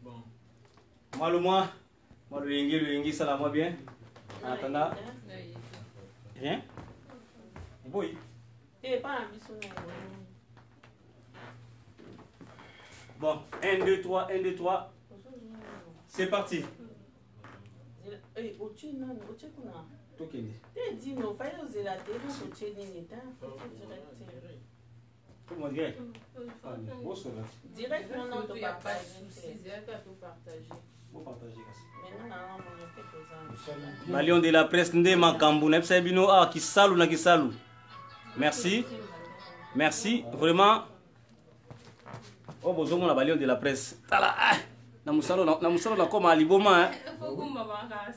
Bon. Moi le Yengi, ça la moi bien. En attendant. Rien? Oui. Bon, 1, 2, 3, 1, 2, 3. C'est parti. Comment dire? Direct, non, il n'y a pas de souci. Vous partagez. Balion de la presse, Ndé Makambu, Nepsebino, ah, qui salue, na qui salue. Merci. Merci, vraiment. Oh, bonjour, mon balion de la presse. Tala, ah. Namusalo na koma aliboma,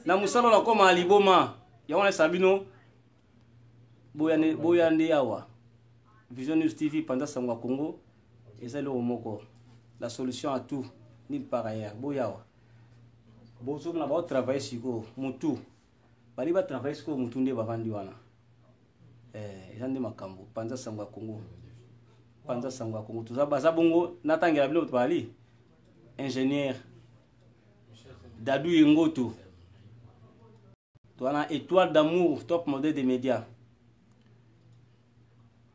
Namusalo na koma aliboma. Yawana Sabino. Boyande Awa. Vision News TV, pendant Sangwa Congo. Et c'est le Omoko. La solution à tout. Ni par ailleurs. Boyawa. Bonjour, on va travailler sur Moutou. Bali va travailler sur Moutou de Bavandiwana. Ils ont dit Makambo. Pendant Sangwa Congo. Pendant Sangwa Congo. Tout ça, Bazabongo, Nathan Gabilo Bali. Ingénieur Dadou Yengoto. Tu as étoile d'amour, top modèle des médias.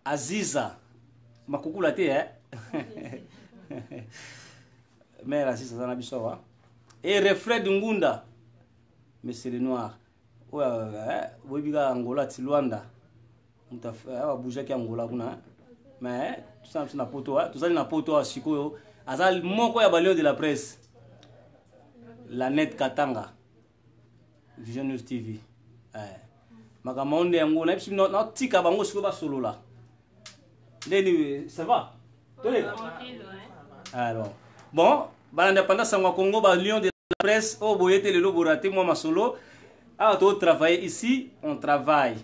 Aziza Makoukou la hein? Mère Aziza Zanabisowa. Et reflet de Ngunda. Mais c'est le noir. Ouais, Bobiga Angola, Tiluanda. On t'a fait bouger qui Angola. Mais tout ça, c'est na poto. Tout ça, c'est na poto à Chico. Azal Moko ya Balion de la presse. La net Katanga. Vision News TV. Magamonde Angola. Et puis, notre tika bango siko ba solo là. Ça va? Alors, bon, l'indépendance Sangwa Congo, Lion de la presse, oh, boyete le loboraté, moi ma solo. Ah, tu travailles ici, on travaille.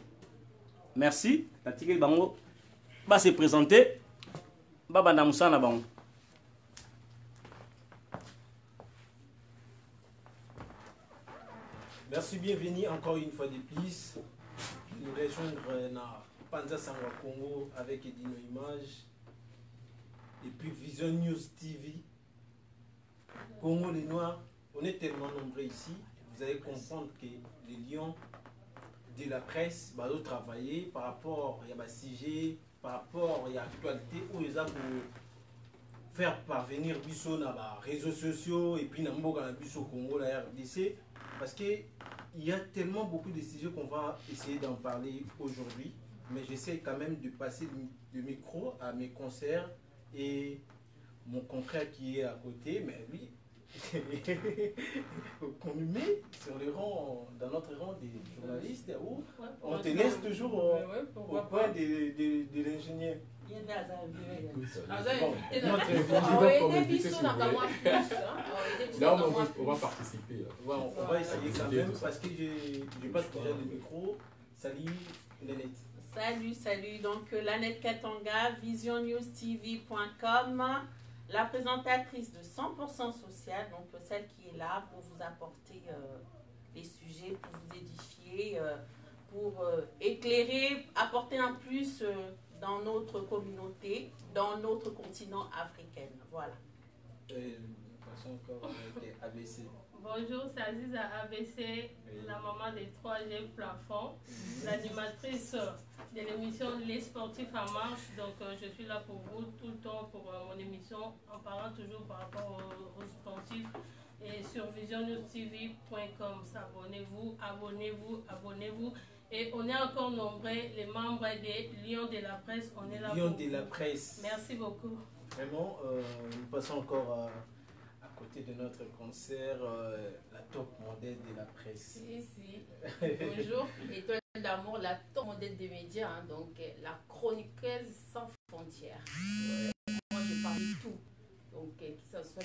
Merci. La tique bango va se présenter. Baba Namusana bango. Merci, bienvenue encore une fois de plus. Nous rejoindre dans Panza Sangwa Congo avec Edino Images. Et puis Vision News TV. Congo les Noirs, on est tellement nombreux ici. Vous allez comprendre que les lions de la presse vont travailler par rapport à un sujet, par rapport à l'actualité où ils ont faire parvenir Bisso dans les réseaux sociaux et puis dans le Bisso Congo, la RDC. Parce qu'il y a tellement beaucoup de sujets qu'on va essayer d'en parler aujourd'hui. Mais j'essaie quand même de passer le micro à mes concerts et mon confrère qui est à côté, mais lui, qu'on nous met sur le rang, dans notre rang des journalistes, où on te laisse toujours au point de l'ingénieur. Là, on va participer. On va essayer quand même parce que je passe déjà le micro. Salut, Lanette. Salut. Donc, Lanette Katanga, visionnewstv.com, la présentatrice de 100% social, donc celle qui est là pour vous apporter des sujets, pour vous édifier, pour éclairer, apporter un plus dans notre communauté, dans notre continent africain. Voilà. Passons encore avec ABC. Bonjour, c'est Aziza ABC, la maman des 3G plafonds, l'animatrice de l'émission Les Sportifs en marche. Donc, je suis là pour vous tout le temps pour mon émission, en parlant toujours par rapport aux sportifs. Et sur visionnewstv.com, abonnez-vous. Et on est encore nombreux, les membres des Lions de la presse. On est là Lions de la presse. Merci beaucoup. Vraiment, nous passons encore à côté de notre concert, la top modèle de la presse. Si. Bonjour, étoile d'amour, la top modèle des médias, hein, donc la chroniqueuse sans frontières. Moi, je parle de tout. Donc, que ce soit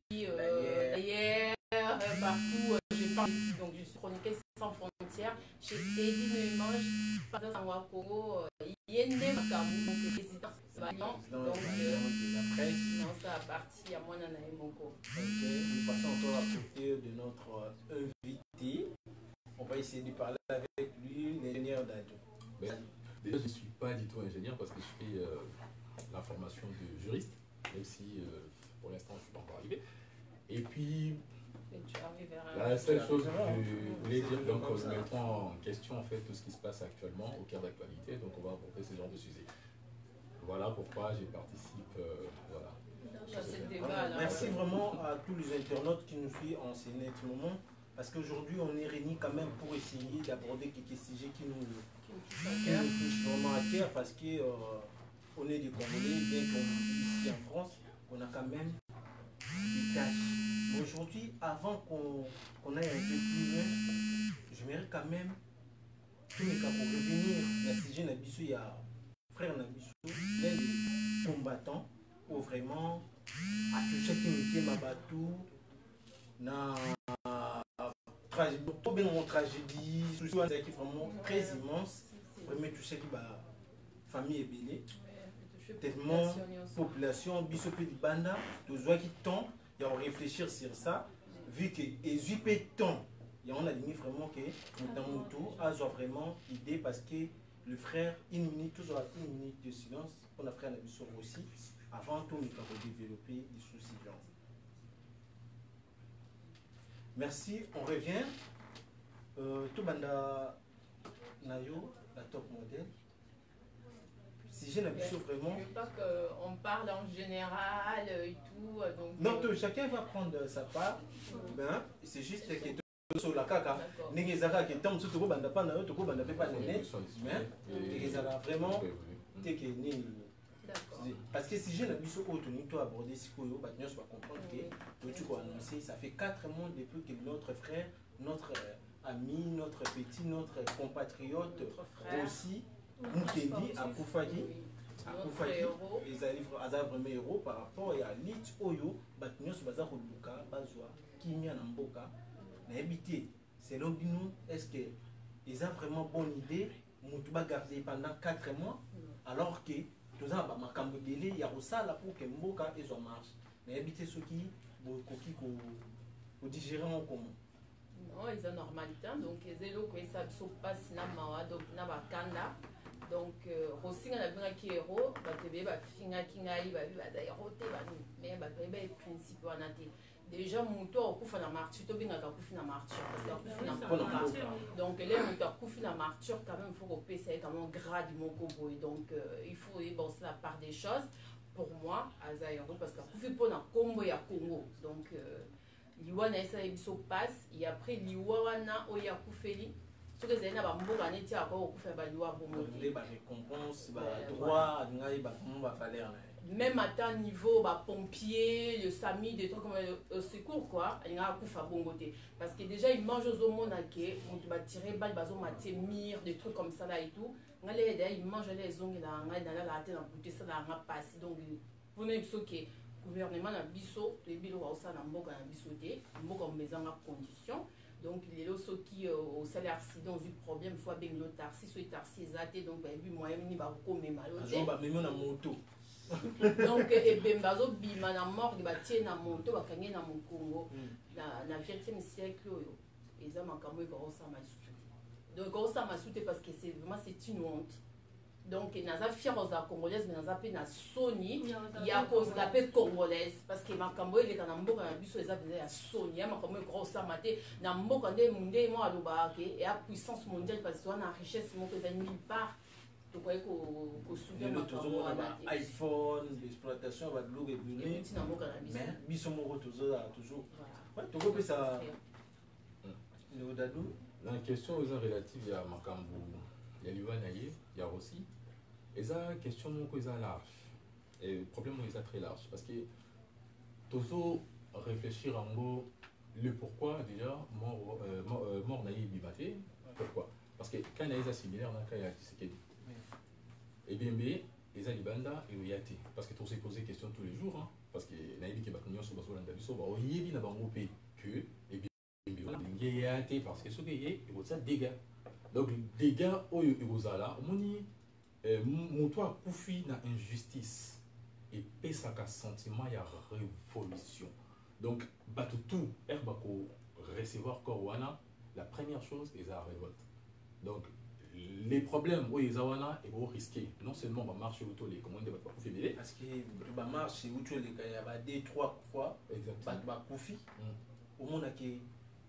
d'ailleurs, partout, je parle. Donc, je suis chroniqueuse sans frontières. J'ai Edino Images, Panza Sangwa Congo, Yende Makambu, donc président. Donc, la presse. Non, ça appartient à moi, Nana Moko. Ok, nous passons encore à côté de notre invité. On va essayer de parler avec lui, l'ingénieur Dadou. Déjà, je ne suis pas du tout ingénieur parce que je fais la formation de juriste, même si pour l'instant, je ne suis pas encore arrivé. Et puis, Et tu arrives vers un- la seule chose que je voulais dire, donc nous mettons en question en fait tout ce qui se passe actuellement au cœur d'actualité, donc on va aborder ce genre de sujet. Voilà pourquoi j'y participe, voilà. dans ce débat là. Merci vraiment à tous les internautes qui nous suivent en ce net moment. Parce qu'aujourd'hui, on est réunis quand même pour essayer d'aborder quelques sujets qui nous touchent vraiment à cœur. Parce que on est des Congolais, bien qu'on vit ici en France, on a quand même des tâches. Mais aujourd'hui, avant qu'on aille un peu plus loin, j'aimerais quand même que les cas pour revenir dans le sujet Nabiso, il y a frère Nabiso, l'un des combattants, où vraiment, à toucher qui nous tient Mabatou, na tragédie, tout ça qui est vraiment très immense, vraiment toucher qui va famille ébélée, tellement population, bisopi de banda, tous gens qui tombent, et on réfléchir sur ça, vu que les UP tombent, et on a dit vraiment que Moutamoto a vraiment idée parce que le frère, une minute, toujours une minute de silence, on a frère Nabiso aussi, avant tout, nous avons développé des sous-silence. Merci, on revient. Tout banda Nayo, la top modèle. Si j'ai l'habitude vraiment. Je veux pas qu'on parle en général et tout. Donc, non, chacun va prendre sa part. Ben, c'est juste que sur la caca. N'est-ce pas que tant que tu banda pas Nayo, tu banda pas Néné. Mais ils ont vraiment. Parce que si j'ai l'habitude de aborder ce qu'on va comprendre que tu vas annoncer, ça fait 4 mois depuis que notre frère, notre ami, notre petit, notre compatriote aussi, Moutendi, a Koufagi, ils arrivent vraiment héros par rapport à l'île Oyo, Batnyos Bazar Luka, Bazwa, Kimia Namboka, n'habité. Selon nous, est-ce qu'ils ont vraiment bonne idée, Moutouba garder pendant 4 mois, alors que tout ça, il y a aussi là pour que Mboka et son marche. Mais habiter ceux qui digérer en commun. Non, ils ont normalité. Donc, ils ont que ça se passe dans Mawa, donc na bakanda. Donc, aussi on a bien qui héros, bah finga kingai, bah héros te bah mais bah principe on a déjà monto au coup na martyr, to bien ka coup na martyr parce que coup na martyr. Donc les monto coup na martyr quand même faut qu'on paye quand même grade mon combo donc il faut bon c'est la part des choses pour moi à Zaïro parce que coup pour na combo ya Congo donc liwana ça il se passe et après liwana oya kufeli ce que c'est na ba mboka neti ako kufa ba liwa bomo les récompenses ba droit ngai ba comment va faire même à tel niveau, bah, pompiers, le SAMI, des trucs comme le secours, quoi, il y a un coup à bongoté. Parce que déjà, ils mangent aux hommes, on va tirer balle, mire, des trucs comme ça là et tout. Ils mangent les ongles, dans la tête, dans ça, dans la passe. Donc, vous n'avez pas que le gouvernement a biso, les billes au sein d'un mboka a bisoté, un mboka en maison en condition. Donc, les lots qui au salaire accident ont eu problème, il faut bien le tarsi, soit tarsi, zaté, donc, il y a eu moyen de me mal. Moto. Donc ebembazo bima na morgue batie na moto bakangi na mokongo na 20e siècle oyo eza makambo ekosama lisusu donc ekosama lisusu parce que c'est vraiment c'est une honte donc naza fière aux congolaises mais naza pe na soni ya kozala pe congolaise parce que makambo eleka na mboka na biso eza déjà ya soni ya makambo ekosama te na mboka nde munde mo alobaka ke ya puissance mondiale parce que wana richesse moko eza nulle part. iPhone, l'exploitation va de l'eau et mais bisomoro toujours. Ouais, ça. La question est relative à Makambu, il y a l'Iwanaye, il y a aussi. Et ça, question est large. Et le problème est très large. Parce que toujours réfléchir en gros, le pourquoi déjà, mort naïf bibaté. Pourquoi? Parce que quand il y a des similaires, on a quand il y a et bien, les Alibanda et Oyate. Parce que tu as posé des questions tous les jours. Hein, parce que Naïbi qui est venu sur le Daviso, il y a des que, et bien, il y a des parce que ce qui est, il y a des dégâts. Donc, les dégâts, il y a là, mon toit, koufi na injustice. Et pesa ka sentiment, il y a révolution. Donc, tout, herbako, recevoir Corwana, la première chose, c'est la révolte. Donc, les problèmes où ils ont risqué non seulement va marcher autour les commandes de votre féminin parce que va marcher autour les gars va 2-3 fois va koufi au monde que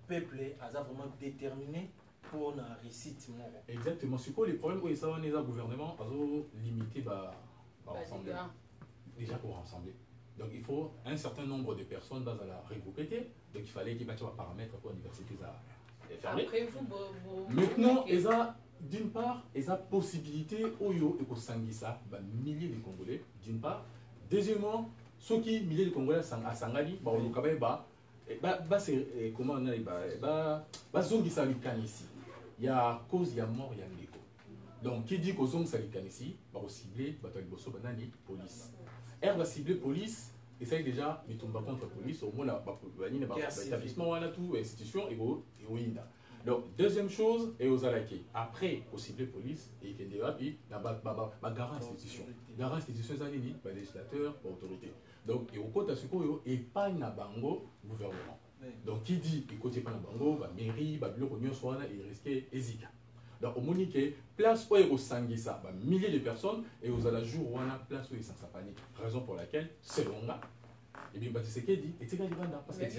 peuple a vraiment déterminé pour la réussite. Exactement. C'est quoi les problèmes où ils ont les gouvernements à limiter rassembler déjà pour rassembler. Donc il faut un certain nombre de personnes dans la regrouper. Donc il fallait qu'il y ait des paramètres pour l'université à fermer. Maintenant, ils ont d'une part, ils ont possibilité oyo et ko sangisa milliers de Congolais d'une part. Deuxièmement, ceux qui milliers de Congolais à Sangali, c'est comment on a zongisa likan ici. Il y a cause, il y a mort, il y a l'écho. Donc qui dit que zongisa likan ici, va cibler banani police. Elle va cibler police. Et ça déjà, il tombe contre la police, au moins l'établissement, tout, institution, et donc, deuxième chose, et aux alaqués. Après, au ciblé police, et il y a la garant institution. Garant institution, c'est législateur, autorité. Donc, et au côté de ce qu'on et pas na bango gouvernement. Donc, qui dit, et côté pas na bango, mairie, bureau union soit il risque hésita. Donc, au monique, place où il y a ça, milliers de personnes, et aux ala jour où on a place où il y a sa panique. Raison pour laquelle, selon là, et bien, c'est ce qu'il dit, et c'est qu'il dit, parce que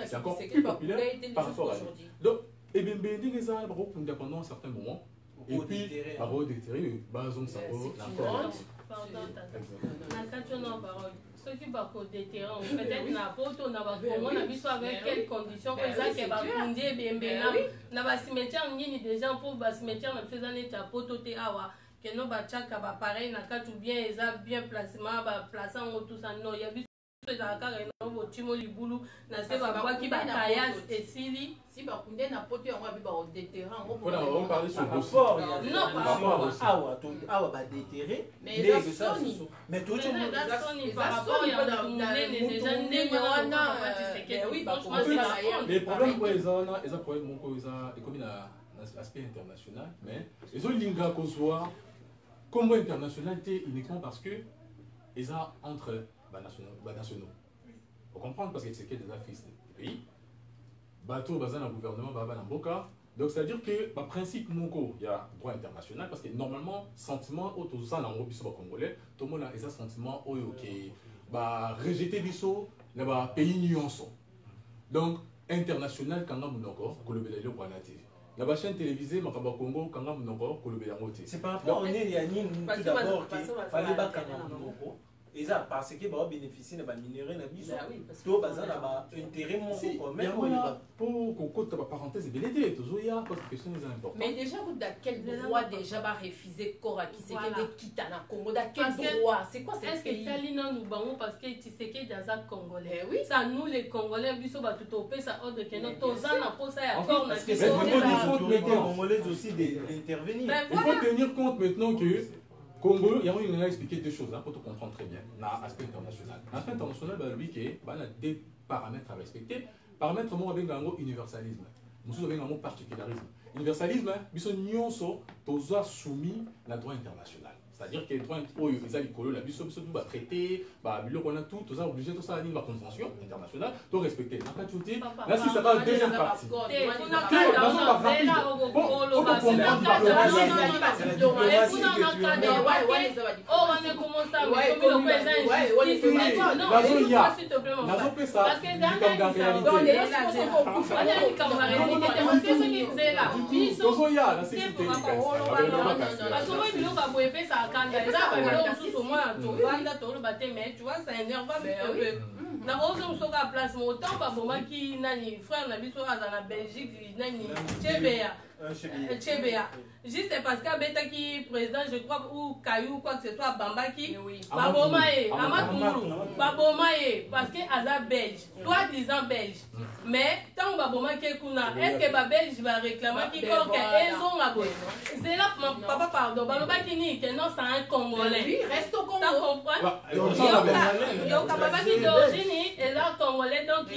c'est encore plus populaire par rapport à lui. Donc, et bien, les gens pendant un certain moment, et puis, par rapport des terrains, basons ça ceux qui vont des terrains, peut-être n'a pas autant n'a vu avec quelles conditions que ça qui va fonder bien n'a pas cimetière ni des gens pour bas cimetière n'a faisant état pototé awa que non ba chaka ba pareil n'a qu'à tout bien et ça bien placement ba plaçant tout ça non il y a vu ça car non bo timo libulu na se ba quoi qui ba kayas et sili si ba kunde na poté on va bi ba des terrains on parle sur rapport non par rapport awa ba déterrer mais tout le monde par rapport à les gens ne oui franchement c'est les problèmes pour les gens ils ont problème mon ko ils ont comme aspect international mais ils ont linga ko soit comme internationalité uniquement parce que ils ont entre nationaux. Vous comprenez parce que c'est que des fils du pays. Bateau, bazan, le gouvernement, baba, namboka. Donc, c'est-à-dire que, le principe, il y a droit international parce que normalement, sentiment, au tout ça, dans le congolais, tout le monde a un sentiment, qui rejeter biso, le pays nuançon. Donc, international, quand on a encore, que le bénéfice de la chaîne télévisée, Makaba Congo, quand on a encore, que le bénéfice. C'est par rapport au Néliani, tout d'abord, qu'il fallait pas qu'on et ça parce que va bénéficier de minerais na biso to bazana ba intérêt mon même pour qu'on compte la parenthèse belé toujours il y a question est importante mais déjà dans quel droit déjà va refuser Kora qui c'est que quitte na Congo dans quel droit c'est quoi cette pays est-ce que Talina nous bango parce que tu sais que dans un Congolais oui ça nous les Congolais biso ba tout topé ça ordre que notre tozana pour ça ya corps na biso les Congolais aussi d'intervenir il faut tenir compte maintenant que Congo, il y a expliqué deux choses pour te comprendre très bien. Dans l'aspect international. L'aspect international, lui, il y a des paramètres à respecter. Paramètres, moi, avec un universalisme. Nous avons un particularisme. Universalisme, nous sommes soumis à droit international. C'est-à-dire que les droits internationaux, la traité, on a tout, tout ça obligé, tout ça, la convention internationale, tout respecter. Là, si ça va la deuxième partie. tu vois, ça énerve un peu. Na rose musoka place mon temps ba boma ki nani frère na biso aza na Belgique nani Chebea juste parce que beta qui président je crois ou Kayou quoi que ce soit Bambaki ba boma Amadou ba boma parce que aza belge soit disant belge mais tant ba boma ki kuna est-ce que ba belge va réclamer qui corps que ils ont la bonne c'est là papa pardon ba baki ni que non c'est un Congolais lui reste au Congo tu comprends yo ka baba ki d'origine et césar congolais, donc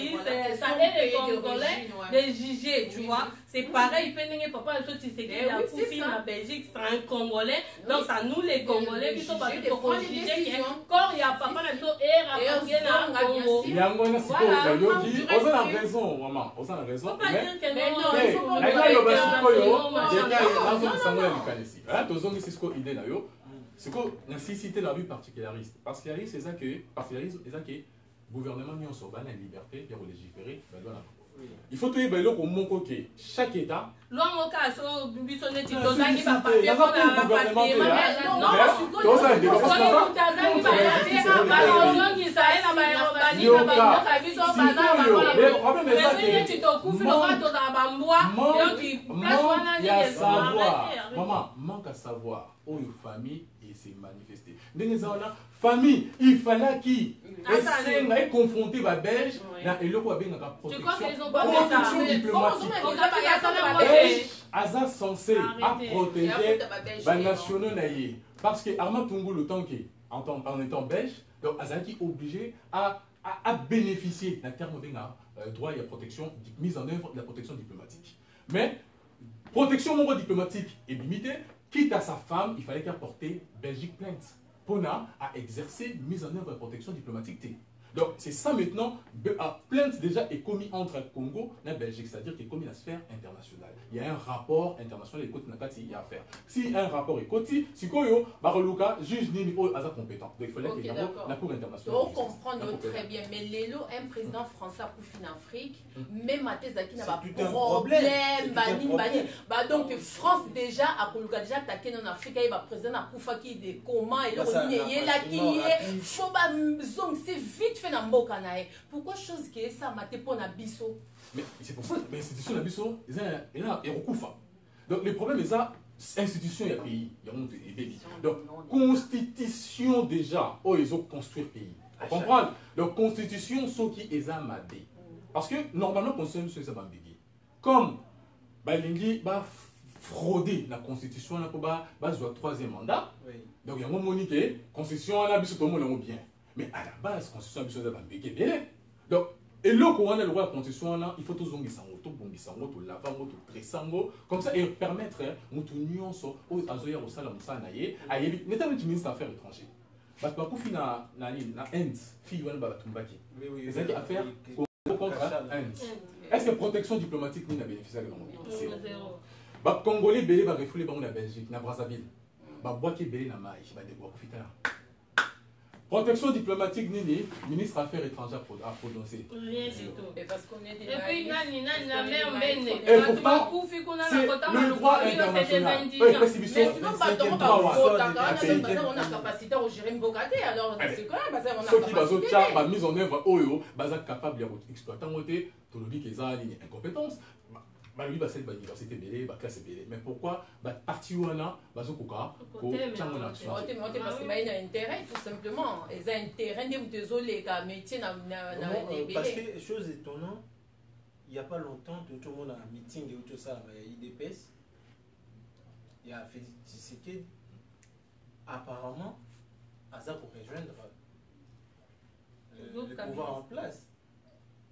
ça aide les Congolais de juger, tu vois. C'est pareil, papa, tu sais qu'il y a Koufi en Belgique, c'est un Congolais, donc ça nous les Congolais, qui sont pas tout juger, quand il y a papa, il y a Congo. Il y a un bon on a raison, maman, on a raison. Mais non, il faut pas c'est que la nécessité de la vie particulariste. Particulariste, c'est que le gouvernement n'y a pas la liberté de légiférer. Il faut que chaque État. Maman, manque à savoir où une famille et s'est manifestée. Dans la famille, il fallait qu'il ait confronté les Belges et le quoi bien protection diplomatique. Belge censé protéger les nationaux naïfs. Parce que Armand Tungo, le temps qui en étant belge, donc Azaki est obligé à bénéficier d'un terme de droit et protection, mise en œuvre de la protection diplomatique. Mais protection diplomatique est limitée, quitte à sa femme, il fallait qu'elle porte Belgique plainte. Pona a exercé mise en œuvre de la protection diplomatique. Donc c'est ça maintenant, plainte déjà est commis entre Congo et Belgique, c'est-à-dire qu'il est commis la sphère internationale. Il y a un rapport international il y a à faire. Si un rapport est coté, si Koyo, Barolouka, juge Nini Aza compétent. Donc il fallait qu'il y ait la Cour internationale. On comprend très bien, mais Lélo, un président français à Koufine Afrique, même à Tezaki n'a pas de problème. Donc France déjà, à Koulouka déjà attaqué en Afrique, il y a un président à Koufa qui est comment, et c'est vite fait. Pourquoi chose qui est ça maté pour Nabiso? Mais c'est pour ça que l'institution Nabiso est là et recoufa. Donc le problème est ça, institution et pays, il y a un pays. Donc constitution déjà, ils ont construit le pays. Vous comprenez? Donc constitution ce qui est amadé. Parce que normalement constitution c'est ambiguë. Comme Balingi va frauder la constitution là pour le troisième mandat. Donc il y a un moment que constitution là tout le monde bien. Mais à la base, la constitution est ambiguë. Donc, et là, quand on a le droit à la constitution, il faut tout zongi sango, tout bongi sango, tout lavango, tout pressango, comme ça, et permettre aux unions aux azoya au salam sanaye, à y aller. N'était-ce pas ministre des Affaires étrangères? Parce que quand on a Inde, fille ou un babatumbaki, les affaires contre Inde. Est-ce que la protection diplomatique n'a bénéficié de l'Inde? Les Congolais belé va refouler dans la Belgique, dans Brazzaville. Les Bois qui belé dans Maï, va déboire profiter. Protection diplomatique, Nini, ministre des Affaires étrangères à prononcer. Rien du tout. Et parce qu'on est des et pourtant, c'est le droit international. Mais sinon, on a capacité à gérer une bocate. Alors, c'est quoi? On a capacité. La mise en œuvre, Oyo, capable d'exploiter tout le vie qui est une incompétence. Oui, c'est l'université belé, la classe belé. Mais pourquoi parti où on a, parce que y a intérêt, tout simplement. Ils ont intérêt de désolé, métier parce que, chose étonnante, il n'y a pas longtemps, tout le monde a un meeting et tout ça, IDPS. Il y a Félix Tshisekedi. Apparemment, Aza pour rejoindre le pouvoir en place.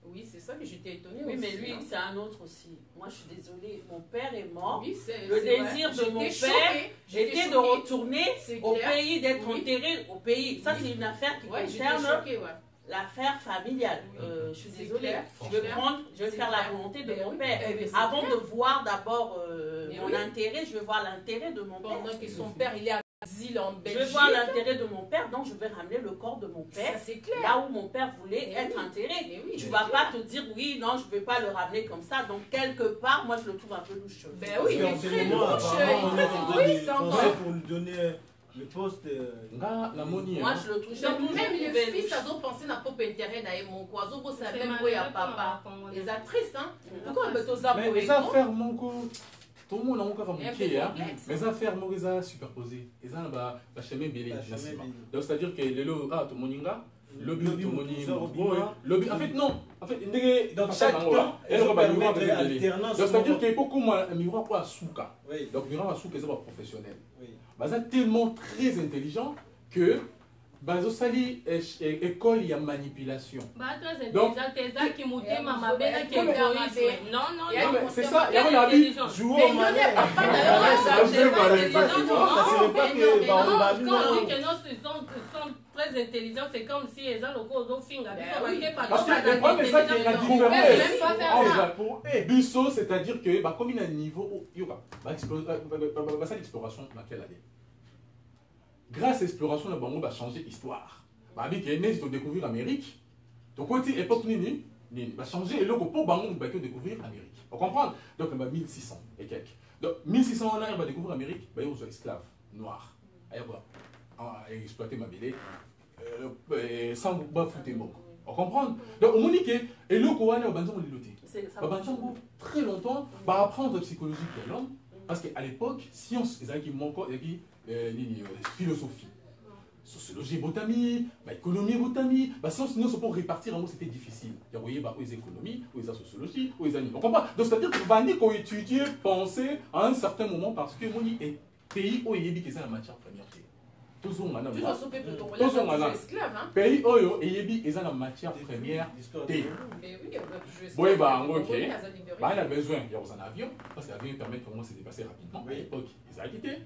Oui, c'est ça que j'étais étonnée. Oui, aussi, mais lui, c'est un autre aussi. Moi, je suis désolée. Mon père est mort. Oui, le désir de mon père était de retourner au pays, d'être enterré au pays. Ça, c'est une affaire qui concerne l'affaire familiale. Je suis désolée. Je vais faire la volonté de mon père. Avant de voir d'abord mon intérêt, je vais voir l'intérêt de mon père. Pendant que son père, il est en Belgique. Je vais voir l'intérêt de mon père, donc je vais ramener le corps de mon père là où mon père voulait être enterré. Tu ne vas pas te dire oui, non, je ne vais pas le ramener comme ça. Donc quelque part, moi je le trouve un peu louche. Ben oui, il est très louche. Pour lui donner le poste. Moi je le trouve. Même les fils, ils ont pensé à pop intérêt d'ailleurs mon oiseau, c'est même quoi à papa. Les actrices, hein. Pourquoi on peut mais les affaires, mon coup. Tout le monde a encore un bouquet, mes affaires sont superposées. Ils ont un chemin belé. Donc, c'est-à-dire que le lot, tout le monde lobby, en fait, non. En fait, dans chaque camp, donc, c'est-à-dire qu'il y a beaucoup de miroirs pour Asuka. Donc, miroirs à Asuka, c'est pas professionnel. C'est tellement très intelligent que bazosali école il y a manipulation. Bah très intelligent, t'es ça qui moutait maman belle qui égoïsme. Non non non. C'est ça, il y a un avis. Jouer au manège. Quand on dit que nos sont très intelligents, c'est comme si ils ont le corps au finger. Parce que le problème, c'est ça qu'il y a la différence. Pour Bisso, c'est-à-dire que comme il y a un niveau, il y aura l'exploration dans quelle année? Grâce à l'exploration, le Bango va changer l'histoire. Bah, il faut découvrir l'Amérique. Donc, quand il époque Nini, va changer et le pour Bango va découvrir l'Amérique. Vous comprenez? Donc, il va 1600 et quelques. Donc, 1600 ans, il va découvrir l'Amérique, il va y avoir des esclaves noirs. Il va exploiter ma belle sans foutre mon. Vous comprenez? Donc, on dit que et le Kowana va très longtemps va apprendre la psychologie de l'homme parce qu'à l'époque, science, il y a qui manque, philosophie, sociologie, botanie, économie, botanie, science, nous, pour répartir, c'était difficile. Il y a les économies, les sociologie, les animaux. Donc, c'est-à-dire que Vani, qu'on étudier, penser à un certain moment parce que mon pays où il y a la matière première. Tous ont un pays où il y a la matière première. Oui, ok. Il a besoin, il y a un avion, parce que l'avion permet de commencer à se déplacer rapidement. À l'époque, ils ont quitté.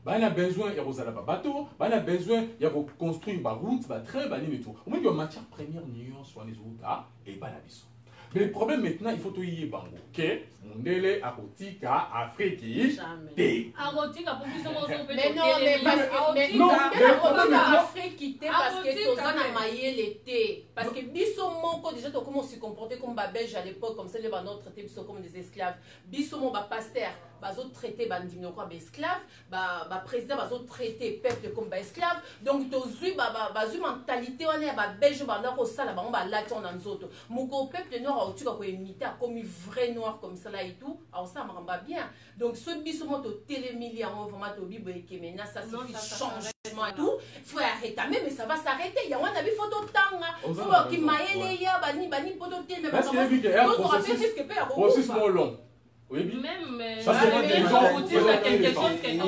Il a besoin, il y a un bateau, il a besoin, il y a construire une route, un train, et tout. Au moins, il y a une matière première, sur les autres, et pas la mission. Mais le problème maintenant, il faut tout y bango. Ok, mon délai à Rotika, Afrique, mais non, mais parce que non, Afrique parce que tous en maillé l'été. Parce que biso mon déjà comment on se comportait comme belge à l'époque, comme ça les banaux traitaient biso comme des esclaves. Biso mon pasteur, bazo traité bandimino comme esclaves, président bazo traité peuple comme esclaves. Donc tozu bazu mentalité on est belge banda ko sala ba on ba lati on nzoto. Moko peuple noir tu vas imiter comme vrai noir comme ça là et tout, alors ça marche bien. Donc ce biso mon to télémili en vraiment to bibo et kemena ça c'est changement et tout. Faut arrêter mais ça va s'arrêter. Il y a on a vu photo tanga. Faut qui maïle ya bani poto té mais parce qu'il y a un processus moins long. Oui, même parce que les gens vous dire quelque chose qui est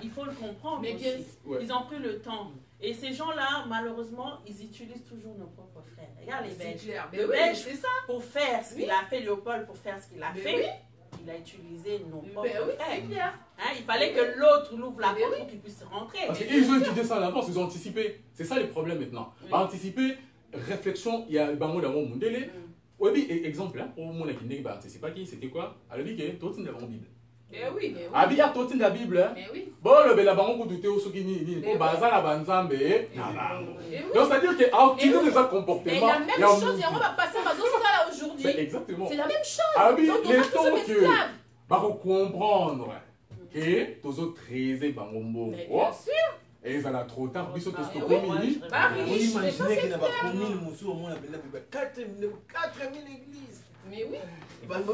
il faut le comprendre. Mais bien, ils ont pris le temps. Et ces gens-là, malheureusement, ils utilisent toujours nos propres frères. Regarde les Belges. Le Belge, pour faire ce qu'il a fait, Léopold, pour faire ce qu'il a fait, il a utilisé nos propres frères. Il fallait que l'autre l'ouvre la porte pour qu'il puisse rentrer. Parce qu'ils ont utilisé ça à l'avance, ils ont anticipé. C'est ça le problème maintenant. Anticiper, réflexion, il y a le bango dans mon monde. Oui, exemple, pour mon qui n'a anticipé qui, c'était quoi? Alors, il y a tout le monde Bible. Mais oui. Ah, il y a tout la Bible. Mais oui. Bon, le bango pour douter au soukini, pour bazar la banzambe. Donc, c'est-à-dire que tu nous as comportement. Mais la même chose, on va passer à ça aujourd'hui. Exactement. C'est la même chose. Ah oui, les temps que va comprendre que tous autres trésors bangombo. Mais bien sûr. Et ça l'a trop tard, biso to oui, comini. Vous imaginez qu'il n'y a pas 4000 moussous au monde, 4000 églises. Mais oui. Maman,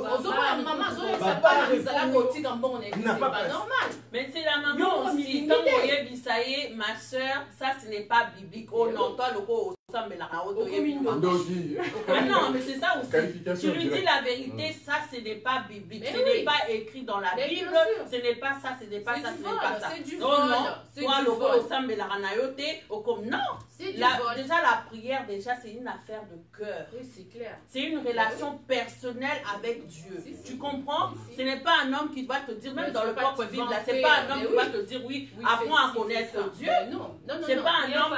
mais c'est la maman aussi. Quand on est bisaïe, ma soeur, ça ce n'est pas biblique. Oh non, toi le go mais la non, mais c'est ça aussi. Tu lui dis la vérité, ça ce n'est pas biblique. Ce n'est pas écrit dans la Bible. Ce n'est pas ça, ce n'est pas ça, ce n'est pas ça. Non, non. Toi le go mais la ranayote, comme non. Déjà la prière, déjà c'est une affaire de cœur. Oui, c'est clair. C'est une relation personnelle avec Dieu. Tu comprends? Ce n'est pas un homme qui va te dire, même dans le propre Bible, c'est pas un homme qui va te dire oui, apprends à connaître Dieu. Non, non, non. C'est pas un homme.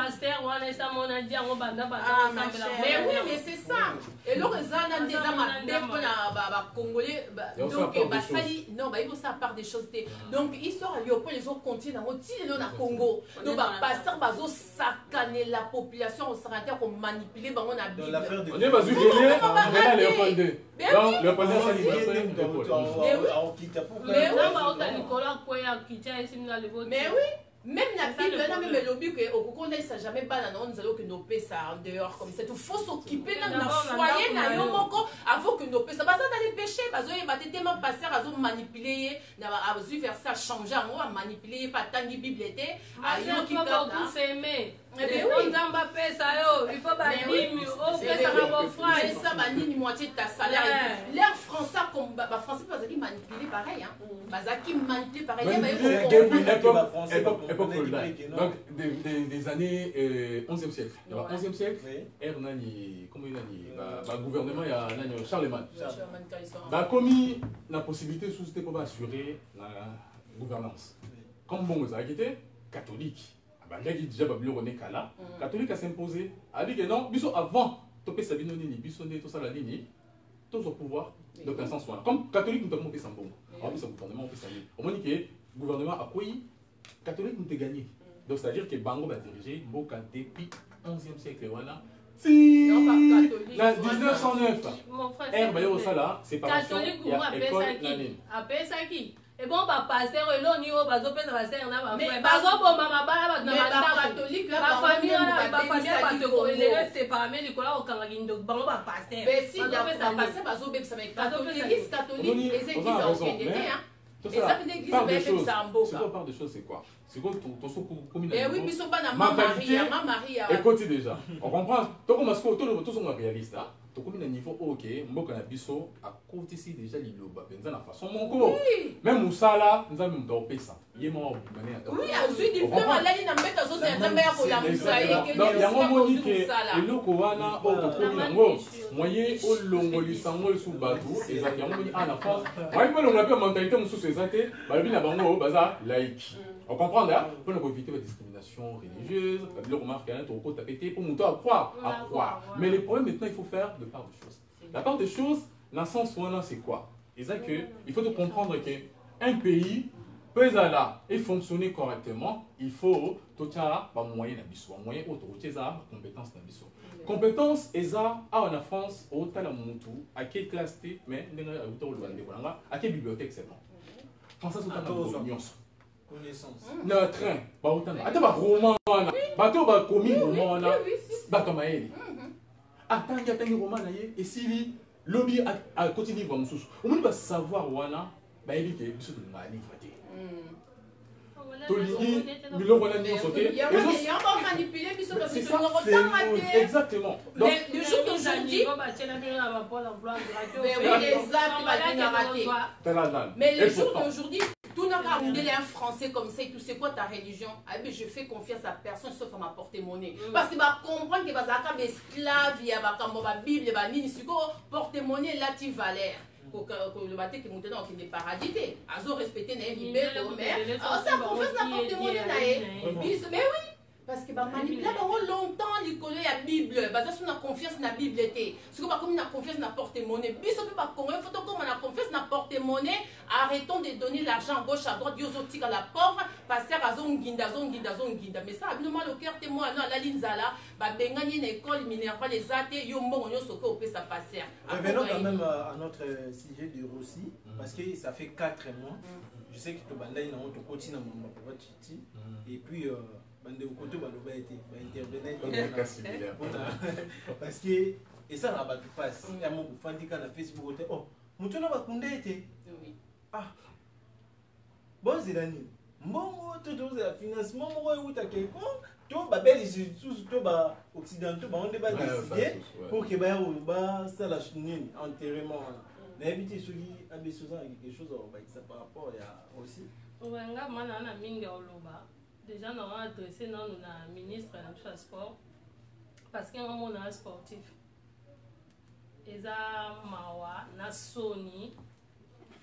Mais oui, mais c'est ça. Et le raison des Congolais, donc non, il faut ça part des choses. Donc histoire les autres continents, dans Congo. Donc pasteur bazo sakaner la population au Sarata pour manipuler on a Bible. On est basé on Léopold II. Donc Léopold II. Mais oui. Même la Bible, même le but que au Congo ça jamais pas dans nous allons que nos paix ça en dehors comme ça. Il faut s'occuper dans le foyer na yo moko avant que nos paix ça va ça dans les péchés parce que va tellement passer à manipuler na va faire ça changer on va manipuler pas tant de Bible était à yo qui t'a s'aimer. On n'a pas ça, il faut pas dire, on fait ça à vos frères. C'est ça, ni moitié de ta salaire. L'air français, comme français, parce qu'ils manipulent pareil. Parce qu'ils manipulent pareil. Donc, des années 11e siècle. 11e siècle, comment il a dit, le gouvernement, il y a Charlemagne. Bah, commis la possibilité sous c'était pour assurer la gouvernance. Comme bon, vous avez quitté, catholique. Déjà, catholique a s'imposé. A dit que non, avant, topé Sabino Nini, Bissonné, tout ça, la ligne, tous au pouvoir, donc un sens. Comme catholique, nous avons fait ça bon. On a fait ça gouvernement, on fait ça. On dit que le gouvernement a quoi catholique, nous avons gagné. Donc, c'est-à-dire que Bango va diriger Boka depuis 11e siècle. Voilà. Si, en 1909, séparation, il y a école, et bon, bah, pasteur, et l'on y va, bah, zopé, ça va faire, on a, mais, bah, zopé, maman, bah, catholique, la famille, les séparés, les collègues, au Canadien, donc, bah, on va passer. Mais si, il y a un pasteur, bah, zopé, ça va être catholique, les églises ont été, hein. Et ça fait l'église, mais même ça en beau. Ce qu'on parle de choses, c'est quoi? C'est quoi ton soukou? Eh oui, mais ils sont pas dans ma Marie. Écoutez déjà, on comprend. Tout comme tout sont réalistes. Tout comme il niveau ok, mboka na biso à côté ici déjà liloba benza na façon mon corps. Même Moussala, nous avons dopé ça. Yéma mané à. Oui, ensuite il fait mal là, il n'a pas de sauce et jamais pour la moussaïque. Non, il y a un moment que et le koana au kokoni nango, moyen au longoli sango sous bateau, et ça qui a un moment à la France. Moi il me l'on mentalité mon sous ezate, ba bi na bango baza laïque. On comprend là, pour éviter la discrimination religieuse, le remarque qu'il y a un trop tapé pour monter à croire. Mais le problème maintenant, il faut faire de part de choses. La part des choses, dans le sens où c'est quoi? Il faut comprendre qu'un pays peut être là et fonctionner correctement, il faut tout ça, moyen d'abissou, moyen autorité, compétence d'abissou. Compétence, ESA, en France, au Talamutu, à quelle classe t'es, mais à quelle bibliothèque c'est bon? France, c'est un connaissance. Le train, attends, roman, bateau, commis roman, bateau maël. Attends, il y a un roman, et si lobby à côté livre, on peut savoir, voilà, bah, il dit que c'est de ma livre. Exactement. Donc, le jour d'aujourd'hui, mais le jour d'aujourd'hui, tout n'a pas regardé un français comme ça et tout. C'est quoi ta religion? Ah, mais je fais confiance à personne sauf à ma porte-monnaie. Parce qu'il va comprendre que les esclaves, il y a la Bible, il y a porte-monnaie, là, tu valeur. Le matin qui monte dans le paradis, azo respecter les libéraux, mais ça confesse la porte-monnaie. Mais oui, parce que manipulé longtemps les collègues à Bible, parce qu'on a confiance dans la Bible. Ce qu'on a comme na confiance dans la porte-monnaie, bis on peut pas comment il faut comme on a confiance dans la porte-monnaie. Arrêtons de donner l'argent à gauche à droite, Dieu à la pauvre, passer à zonginda. Mais ça a bien mal au cœur témoin non la linzala, bah bengani une école minéral les athées, yo mbongo yo soko au pesa passer. Revenons quand même à notre sujet de Rossi, parce que ça fait 4 mois. Je sais que tu as dit que tu continues à m'en et puis bande au côté baloba été intervenir parce que et ça là bas passe il y a mon fandika na Facebook oh mutuna bakunda été ah bon zidani mbongo tout za financement mo ou ta quelque to ba belle surtout to ba occidentaux ba on débat décider pour que ba ça la chenille enterrement na habité celui abesoza quelque chose ça par rapport à aussi nga mana na mingi oloba. Déjà, nous avons adressé notre ministre de la sport parce qu'il y a un sportif. Et ça, Mawa, na Sony,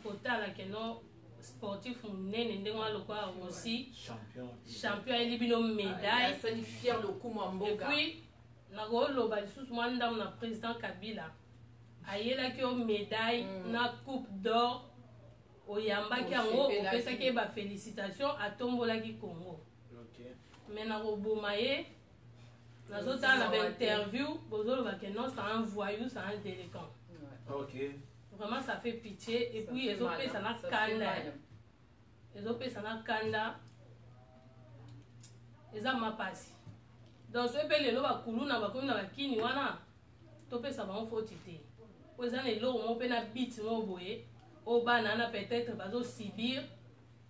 côté à laquelle nos sportifs ont aussi champion et libino médaille. Ça lui fier le coup et puis, nous avons le président Kabila. Il a une médaille, une coupe d'or. Oyamba qui a une félicitation à Tombola qui Congo. Mais na robomaye na zota na interview bozolo va que non c'est un voyou c'est un délinquant. OK. Vraiment ça fait pitié et puis les autres ça na kanda. Les autres ça na kanda. Eza ma passe. Donc ce pe lelo ba kuluna ba komina ba kini wana topé ça va en faut tité. Oza ne lo mo pe na beat mo boye o banana peut-être bazo sibir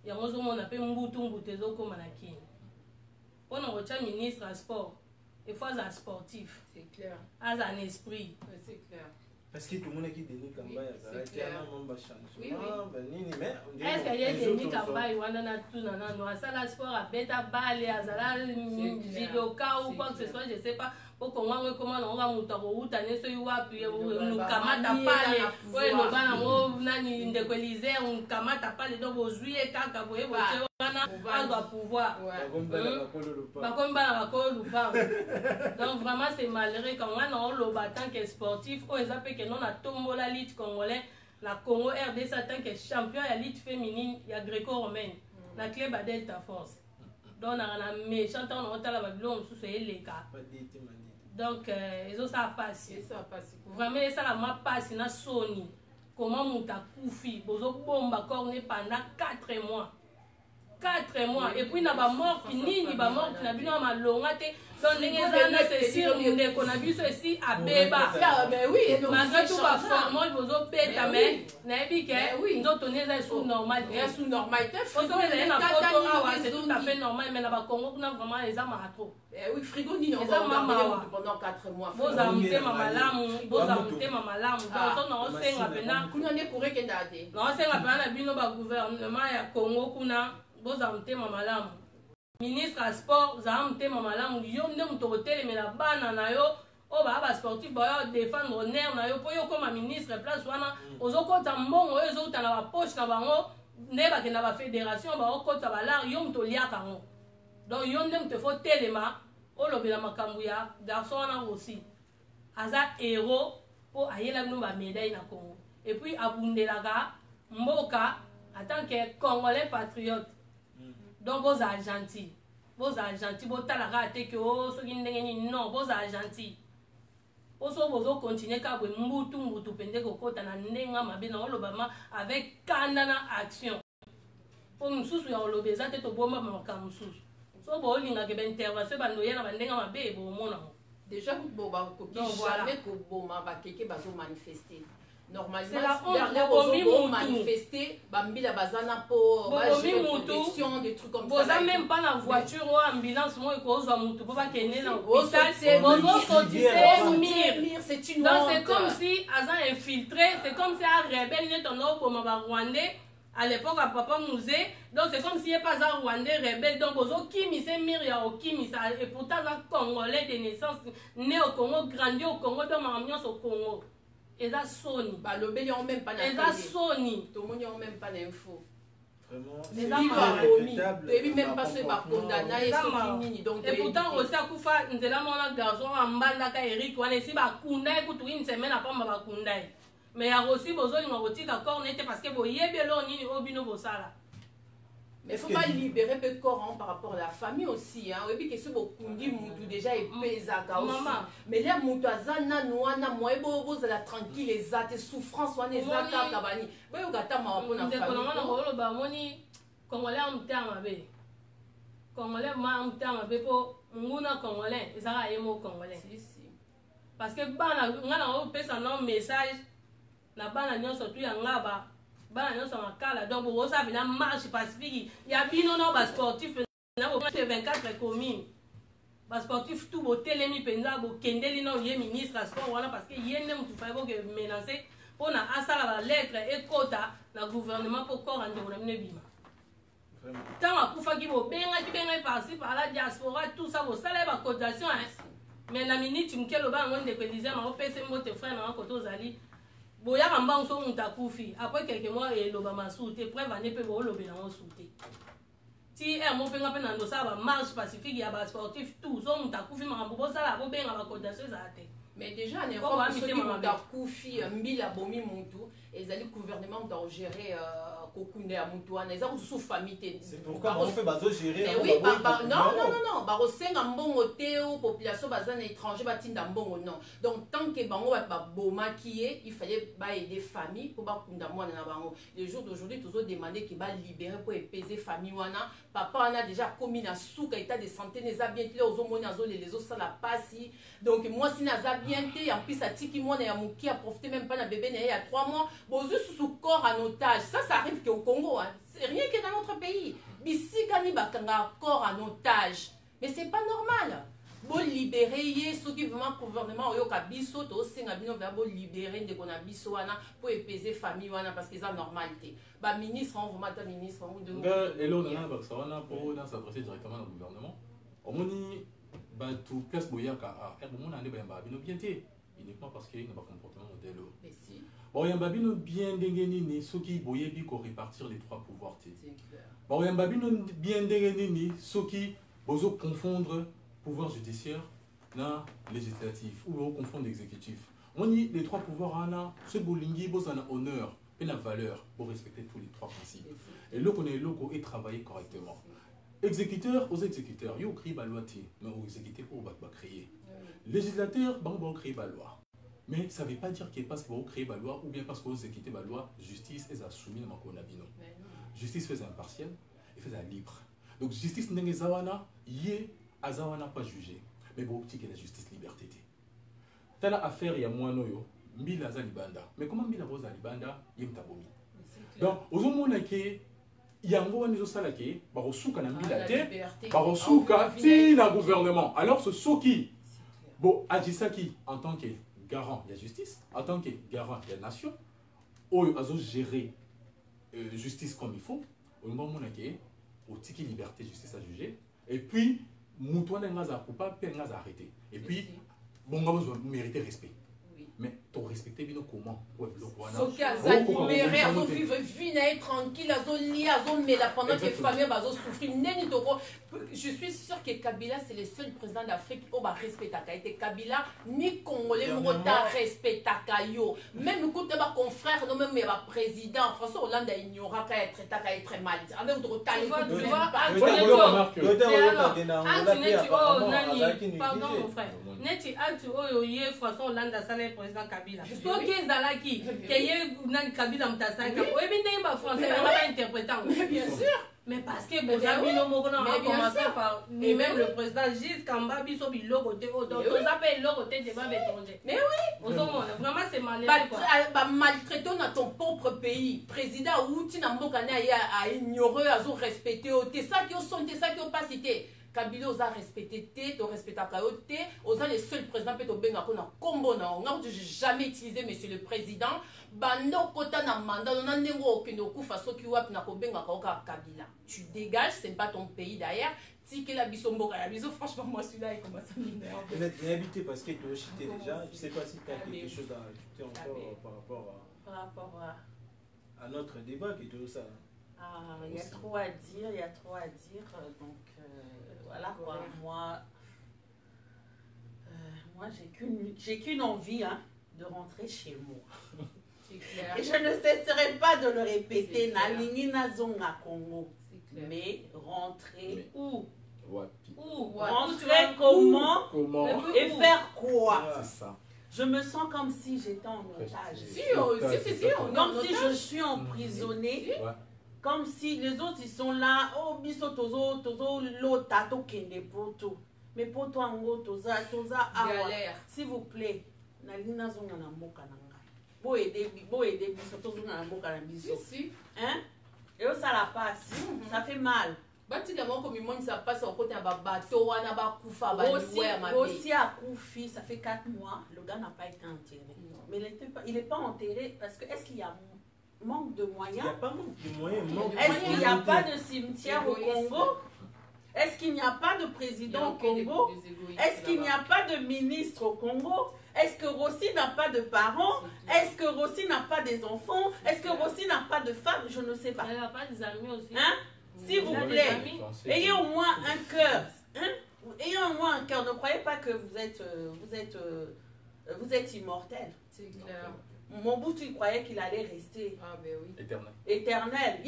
ya mozo mona pe mbutu mbute zo koma na kini. mpona kotia ministre ya sport il faut aza sportif, c'est clair, aza un esprit, c'est clair. Parce que tout le monde qui Denis Kamba yazalaki ana mamba changement banini mais est-ce que ye Denis Kamba wana na tuna nano asala sport abeta bale azala judoka ou quoi que ce soit, je sais pas poko ngwango comment on va muta ko uta neso yuwapi kamata pale we no bana ngo nani ndeko Elise on kamata pale do bozuye kaka boye boche wana azwa pouvoir bakomba na bakolo lupango. Donc vraiment c'est malheureux quand on a loba tant que sportif o ezape que non a tombola lutte congolais la Congo RDC en tant que champion ya lutte féminine ya gréco-romaine la club à Delta Force. Donc on a méchant on a la babylone sous les cas. Donc ils ont ça passé. Vraiment ça la m'a passé na Sony. Comment muta kufi bozo bomba corne pendant 4 mois. 4 mois et puis na ba mort qui nini ba mort na bino malonga te donc ndengeza na c'est sûr monde qu'on a vu ceci à Beba mais oui malgré tout ba formol bozo beta mais na bike ndo toneza sous normal sous normal te frigo na photo awa c'est tout à fait normal mais na ba Congo kuna vraiment les ama trop oui frigo ni on va pendant 4 mois boza mutema malamu donc so na osenga pena kuna ne pourrait que ndate na osenga pena na bino ba gouvernement ya Congo kuna boza mutema malamu ministre ya sport za mutema malamu yo nde muto kotelemela bana na yo o ba sportif ba yo défendre honneur na yo po yo koma ministre place wana ozokota mbongo oyo ezouta na bapoche na bango nde bakenda bafédération baokota balar yo muto liaka ngo donc yo nde muto fo telema olobela makambo ya garçon wana aussi aza héros po ayela bino bamédaille na Congo et puis abundelaka mboka en tant que Congolais patriote. Donc vous êtes gentil, vous talaka te que oh so kindengeni non, vous êtes gentil. Oso bozo continuer ka bwe mbutu pende ko kota na ndenga mabe na olobama avec kandana action. Po msusu ya olobeza te to bomba makamususu. So bo linga ke ben intervention bando yana bandenga mabe bo mona. Déjà bo ba ko ki jamais ko boma ba keke bazo manifester. Normalement, on manifester, bambila bazana pour protection, des trucs comme ça. Vous n'avez même pas la voiture ou ambulance, moi, et cause de pour pas qu'il y ait un hôpital. C'est une honte. C'est comme si, Azan infiltré, c'est comme si un rebelle n'est un autre comme un Rwandais. À l'époque, à Papa Mouzé, donc c'est comme s'il n'y a pas un Rwandais rebelle. Donc, aux Kimi, c'est Myria au Kimi, et pourtant, un Congolais de naissance, né au Congo, grandi au Congo, dans ma ambiance au Congo. Et ça Sony. Bah le bélier en même pas d'info. Et ça Sony. Tout le monde en même pas d'info. Vraiment. C'est pas et puis même pas ce pas condamné et ce qui donc. Et pourtant aussi à Koufa, nous là mon garçon en banda ka Eric, on est si ba kunda écoute une semaine après ba kunda. Mais il y a aussi besoin de roti d'accord n'était parce que bo yebelo ni obino bosala. Mais il ne faut pas libérer le corps par rapport à la famille aussi. Et puis que ce bokundi mutu déjà est pesaka aussi. Mais là mutu azana noana moi bobo za la tranquille les ates souffrance wana ezaka kabani. Boyo gata ma pona famille. Ndeko na ngolo ba moni Congolais mtama be. Congolais ma mtama be po nguna Congolais ezaka yemo Congolais. Si. Parce que bana ngana o pesa no message na bana nyonso tu ya ngaba. Bana nyonso makala donc vous savez la marche pacifique il y a bino no ba sportif na 24 communes ba sportif tout bo telemi penza bo kendeli no ye ministre à sport voilà parce que yene mutu fa bo que menacer pona asala ba lettre et quota na gouvernement pour corps ande na bima tant akufa ki bo benga par-ci par la diaspora tout ça bo sala ba cotisation mais na minute mkelo ba ngonde ko disait ma opese mbote frère na ko tozali boya kamba on so mutakufi après quelques mois et loba masute preuve ane pe bo lobe na on soute ti mo penga pe na ndo sa ba marche pacifique ya ba sportif tout so mutakufi makambo bo sala bo benga ba cotisation za te mais déjà ne pas ceux qui mutakufi mbila bomi muntu ezali gouvernement doit gérer kokunda ya mutu wana eza kususu famille. C'est pourquoi on fait bazo gérer. Mais oui, non, ba rosenga mbongo te ou population bazana étranger batinda mbongo non. Donc tant que bango ba boma kié, il fallait ba aider famille pour ba kunda mwana na bango. Les jours d'aujourd'hui toujours demander que ba libérer pour épaiser famille wana. Papa wana déjà commis na souka état de santé neza bien tile ozo mona zo les autres ça la passe. Donc moi si naza bien te en plus atiki mwana ya muki a profiter même pas na bébé na il y a 3 mois. Bozu sous corps en otage. Ça arrive au Congo, hein. C'est rien que dans notre pays. Bisika ni bakanga corps en otage. Mais c'est pas normal. Bon libérer ceux qui vraiment gouvernement au kabiso to singa bino va bon libérer de kona biso wana pour épaiser famille wana parce que c'est normalité. Ba ministre on vraiment ta ministre on de et là on a ba ça wana pour s'adresser directement au gouvernement. On moni ba tout place boyaka a et bon on a ba bino bien té uniquement parce qu'il y a un comportement modèle. Mais si. Bon yamba bino bien dengeni ni ceux qui boyebi ko répartir les trois pouvoirs té. Bon yamba bino bien dengeni ni ceux qui bozo confondre pouvoir judiciaire, na législatif, ou confondre l'exécutif. On dit les trois pouvoirs, ce bolingi, vous en honneur et la valeur pour respecter tous les trois principes. Et là, on est loco et travailler correctement. Exécuteur aux exécuteurs, ils ont créé la loi, mais aux exécuteurs, ils ont créé. Législateur, ils ont créé la loi. Mais ça ne veut pas dire que parce qu'ils ont créé la loi ou bien parce qu'ils ont exécuté la loi, justice est soumise à Makonabino. Justice fait impartial et fait libre. Donc, justice n'est pas zawana, Azawa n'a pas jugé, mais bon, que la justice liberté. Telle affaire, il y a moins noyo, Mbila Zalibanda. Mais comment Mbila Zalibanda, il y a tabomi. Donc, aux hommes, il y a un gros niveau salake, Barosouka n'a Mbila te, Barosouka, ti na gouvernement. Alors, ce Soki, bon, Adjisaki, en tant que garant de la justice, en tant que garant de la nation, Oyo Azo gérer justice comme il faut, au moment où tiki liberté, justice à juger, et puis, Moutouane n'a pas arrêté. Et puis, bon, on mérite respect. Mais tu respectes bien comment? Ce qui a libéré, à vivre vie tranquille, à lire, mais pendant que les familles vont souffrir. Je suis sûr que Kabila, c'est le seul président d'Afrique qui va respecter Kaïté. Kabila, ni Congolais, ne respecte Kayo. Même écoute, mes confrères, non même mes présidents, François Hollande a ignoré qu'à être mal. Pardon, mon frère. Neti acte oyo François Hollande a salé président Kabila. So que zalaki que nan Kabila mtasaka. Oye bien ba français va interpréter. Bien sûr. Mais parce que vos amis no moko na commencé par ni même le président Gilles Kamba biso biloko te o donc on appelle logo te de ba étranger. Mais oui. Vraiment c'est mal. Ba maltraiter dans ton propre pays. Président outi na mboka na a ignorer a respecter o te ça qui sont te ça qui pas cité. Kabila osa respecté te, to respecta kayote, osa le seul président peut benga kona kombo na on a jamais utilisé monsieur le président, bando kota na mandat on a nengo okino ku faso ki wap na ko benga ka Kabila. Tu dégages, c'est pas ton pays derrière. Si la bisombo la biso franchement moi celui-là il commence à m'énerver. Vous êtes invité parce que tu as cité déjà, je sais pas si tu as quelque chose à ajouter encore par rapport à notre débat qui est ça. Il y a trop à dire, donc voilà quoi, moi j'ai qu'une envie de rentrer chez moi. Et je ne cesserai pas de le répéter, Nalingi Nazonga Congo, mais rentrer où? Rentrer comment? Et faire quoi? C'est ça. Je me sens comme si j'étais en otage. Comme si je suis emprisonnée. Comme si les autres ils sont là, oh biso tozo lota to kende poto. Mais poto ango toza awa. S'il vous plaît, nalina zonga na mboka na ngai. Bo aider biso tozo na mboka na biso. Hein? Et ça la passe. Ça fait mal. Batigamon comme moi ça passe au côté ba bateau wana ba kufa ba aussi à Koufi, ça fait 4 mois, le gars n'a pas été enterré. Mais il n'est pas enterré parce que est-ce qu'il y a manque de moyens? Il n'y a pas manque de moyens. Est-ce qu'il n'y a pas de cimetière au Congo? Est-ce qu'il n'y a pas de président au Congo? Est-ce qu'il n'y a pas de ministre au Congo? Est-ce que Rossi n'a pas de parents? Est-ce que Rossi n'a pas des enfants? Est-ce que Rossi n'a pas de femme? Je ne sais pas. Il n'a pas des amis aussi. Hein? S'il vous plaît, ayez au moins un cœur. Hein? Ayez au moins un cœur. Ne croyez pas que vous êtes immortel. C'est clair. Mon bout, il croyait qu'il allait rester éternel.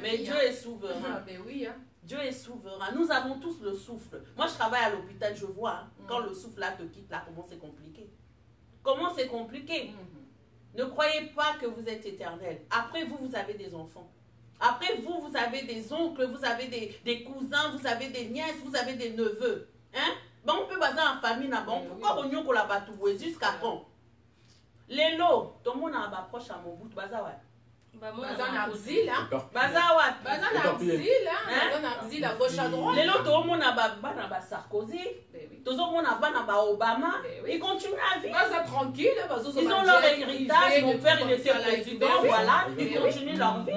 Mais Dieu est souverain. Dieu est souverain. Nous avons tous le souffle. Moi, je travaille à l'hôpital, je vois. Quand le souffle là te quitte, là, comment c'est compliqué. Comment c'est compliqué. Ne croyez pas que vous êtes éternel. Après vous, vous avez des enfants. Après vous, vous avez des oncles, vous avez des cousins, vous avez des nièces, vous avez des neveux. Hein? Bon, on peut baser en famille, bon. Pourquoi on y a la jusqu'à quand? Les lots, tout le monde a approche à mon bout, baza ouais. Baza na exil, hein. Baza wa. Baza na exil, hein. Baza na exil à gauche à droite. Les lots, tout le monde a bana Sarkozy. Tout le monde a bana Obama. Ils continuent à vivre. Baza tranquille, ils ont leur héritage. Mon père, il était président, voilà. Ils continuent leur vie.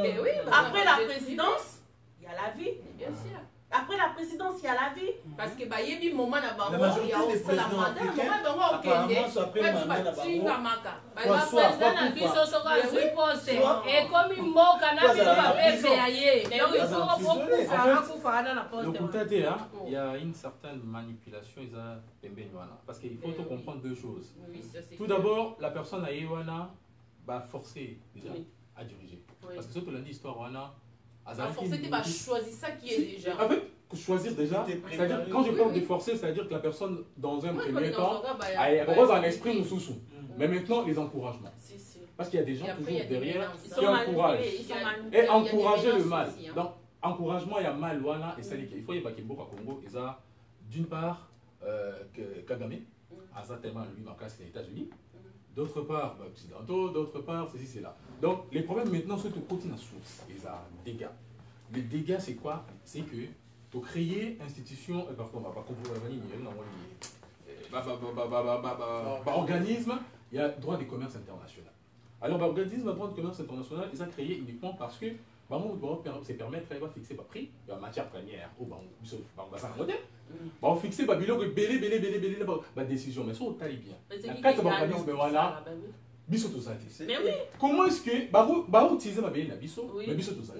Après la présidence, il y a la vie. Bien sûr. Après la présidence, il y a la vie. Parce que bah, il y a un moment là-bas, la majorité il y a des présidents africains, apparemment, soit après le mandat là-bas. Il y a une certaine manipulation parce qu'il faut comprendre deux choses. Tout d'abord, la personne à Iwana va forcer déjà à diriger. Parce que ce que l'on dit, l'histoire, forcer, tu vas choisir ça qui est déjà. En fait, choisir déjà, c'est-à-dire, quand je parle de forcer, c'est-à-dire que la personne, dans un premier temps, elle repose un esprit ou sous-sous. Mais maintenant, les encouragements. Parce qu'il y a des gens toujours derrière qui encouragent. Et encourager le mal. Donc, encouragement, il y a mal, voilà, et ça, il faut y avoir Congo, et ça, d'une part, Kagame, Aza tellement lui, marqué c'est les États-Unis. D'autre part, occidentaux, d'autre part, ceci, c'est là. Donc, les problèmes maintenant, c'est que côté la source, ils ont des dégâts. Les dégâts, c'est quoi? C'est que tu créer institution, organisme, il y a droit du commerce international. Alors, l'organisme droit du commerce international, ils ont créé uniquement parce que c'est permettre de fixer le prix de la matière première au on fixe les décision, mais ça, on taille bien. Quand l'organisme, voilà, comment est-ce que utiliser ma belle